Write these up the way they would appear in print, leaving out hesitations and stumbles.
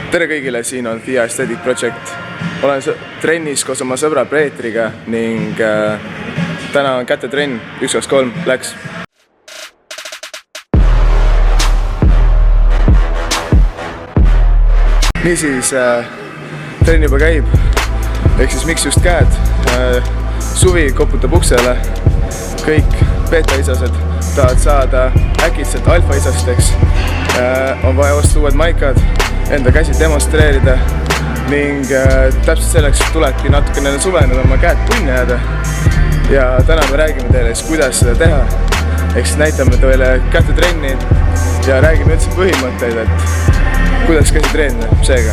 Tere kõigile, siin on FIA Aesthetic Project. Olen trennis koos oma sõbra Peetriga ning täna on kätetrenn 1, 2, 3, läks! Niisiis, trenn juba käib, ehk siis miks just käed. Suvi koputab uksele, kõik beta-isased tahavad saada äkitselt alfa-isasteks. On vaja osta uued maikad, enda käsi demonstreerida ning täpselt selleks tulebki natukene suveneda oma käed tunni jääda. Ja täna me räägime teile, kuidas seda teha. Ehk siis näitame teile kätetrenni ja räägime üldse põhimõtteid, et kuidas käsi treenida. Seega,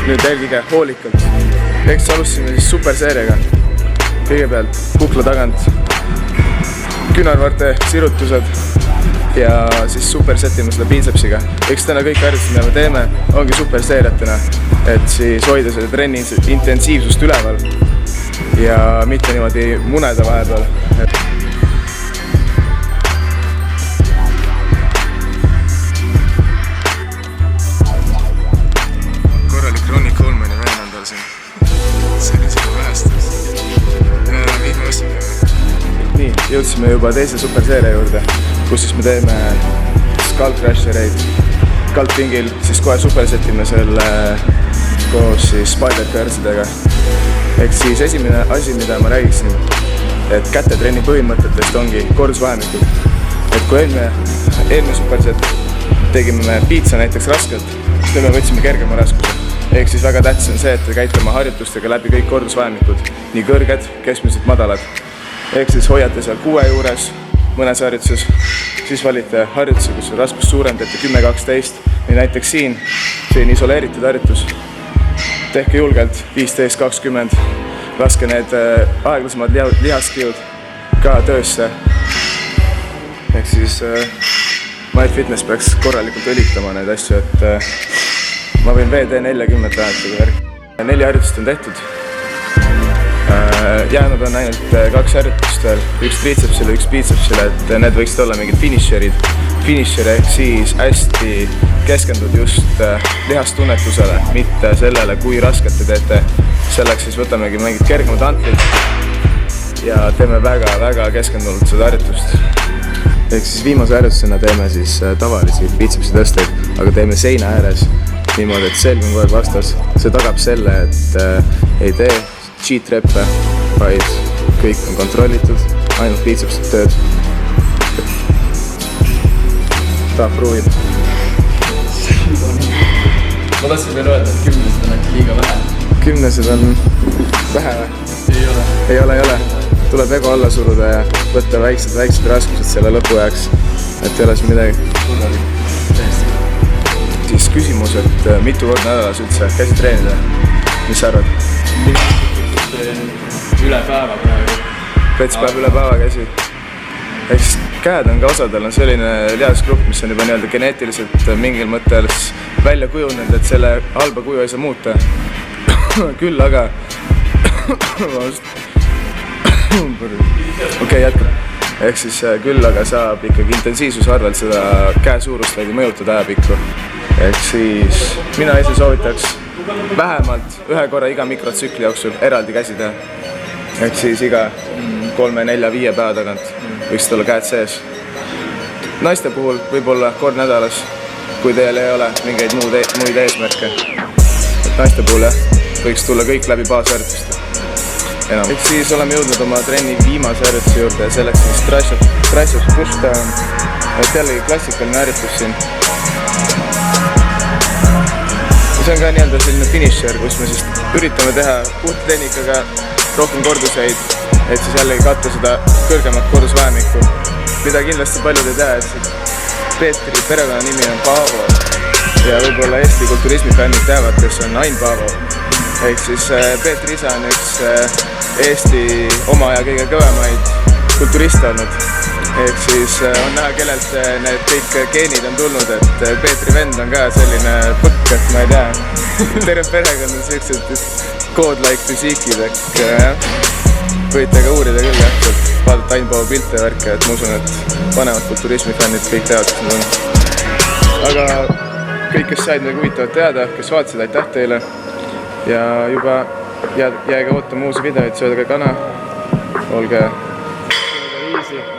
nüüd jälgige hoolikalt. Ehk siis alustasime superseeriaga. Kõigepealt kukla tagant, küünarvarte sirutused ja siis supersetime seda biitsepsiga. Eks täna kõik harjutused, mida me teeme, ongi superseeriatena, et siis hoida selle trenni intensiivsust üleval ja mitte niimoodi muneda vahepeal. Korralik Ronnie Coleman'i veen on tal siin. See oli seda vähestas. Nii, jõudsime juba teise superseeria juurde, kus siis me teeme skull crushereid kaltpingil, siis kohe supersetime selle koos siis spider curlsidega. Ehk siis esimene asi, mida ma räägiksin, et kätetrenni põhimõtetest ongi kordusvahemikud. Et kui eelmine superset tegime me piitsa näiteks raskelt, siis me võtsime kergema raskuse. Ehk siis väga tähtis on see, et te käite oma harjutustega läbi kõik kordusvahemikud, nii kõrged, keskmised, madalad. Ehk siis hoiate seal 6 juures mõnes harjutuses, siis valite harjutuse, kus on raskus suurendate 10-12 või näiteks siin isoleeritud harjutus. Tehke julgelt 15-20, laske need aeglasemad lihaskiud ka töösse. Ehk siis Might Fitness peaks korralikult õlitama neid asju, et ma võin VD40 vähendada. 4 harjutust on tehtud. Jäänud on ainult 2 harjutust veel, 1 triitsepsile, 1 biitsepsile, et need võiksid olla mingid finisherid. Finisher ehk siis hästi keskendud just lihastunnetusele, mitte sellele, kui rasket te teete. Selleks siis võtamegi mingid kergemad antlid ja teeme väga keskendunult seda harjutust. Ehk siis viimase harjutusena teeme siis tavalisi biitsepsi tõsteid, aga teeme seina ääres niimoodi, et selg on kogu aeg vastas. See tagab selle, et ei tee cheat-reppe, vaid kõik on kontrollitud, ainult biitsepsid tööd. Ta proovib. Ma tahtsin veel öelda, et 10-sed on äkki liiga vähe. 10-sed on vähe või? Ei ole. Tuleb ego alla suruda ja võtta väiksed raskused selle lõpu jääks, et ei ole siin midagi. Siis küsimus, et mitu korda nädalas üldse käsi treenida? Mis sa arvad? Üle päeva praegu. Vets päev üle päeva käsi. Ehk siis käed on ka osadel on selline lihasgrupp, mis on juba nii-öelda geneetiliselt mingil mõttel välja kujunenud, et selle halba kuju ei saa muuta. Küll aga Okei, jätkab. Ehk siis küll aga saab ikkagi intensiivsuse arvelt seda käe suurust veidi mõjutada ajapikku. Ehk siis mina ise soovitaks vähemalt 1 korra iga mikrotsükli jooksul eraldi käsi teha. Ehk siis iga 3, 4, 5 päeva tagant võiksid olla käed sees. Naiste puhul võib-olla kord nädalas, kui teil ei ole mingeid muid eesmärke. Et naiste puhul võiks tulla kõik läbi baasharjutust. Ehk siis oleme jõudnud oma trenni viimase harjutuse juurde ja selleks on triceps push down. Et jällegi klassikaline harjutus siin. See on ka nii-öelda selline finisher, kus me siis üritame teha puhta tehnikaga rohkem korduseid, et siis jällegi katta seda kõrgemat kordusvahemikku. Mida kindlasti paljud ei tea, et Peetri perekonna nimi on Paavo ja võib-olla Eesti kulturismifännid teavad, kes on Ain Paavo. Ehk siis Peetri isa on üks Eesti oma aja kõige kõvemaid kulturiste olnud. Ehk siis on näha, kellelt need kõik geenid on tulnud, et Peetri vend on ka selline põkk, et ma ei tea. Terve perekond on sellised godlike füsiikid, ehk võite ka uurida küll, et vaadata Ain Paavo pilte ja värke, et ma usun, et vanemad kulturismifännid kõik teavad, kes need on. Aga kõik, kes said midagi huvitavat teada, kes vaatasid, aitäh teile. Ja juba jääge ootama uusi videoid, söödage kana, olge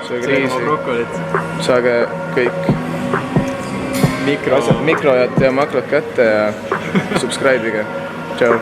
sööge riisi, saage kõik mikrojad ja makrod kätte ja subscribe'ige. Tšau!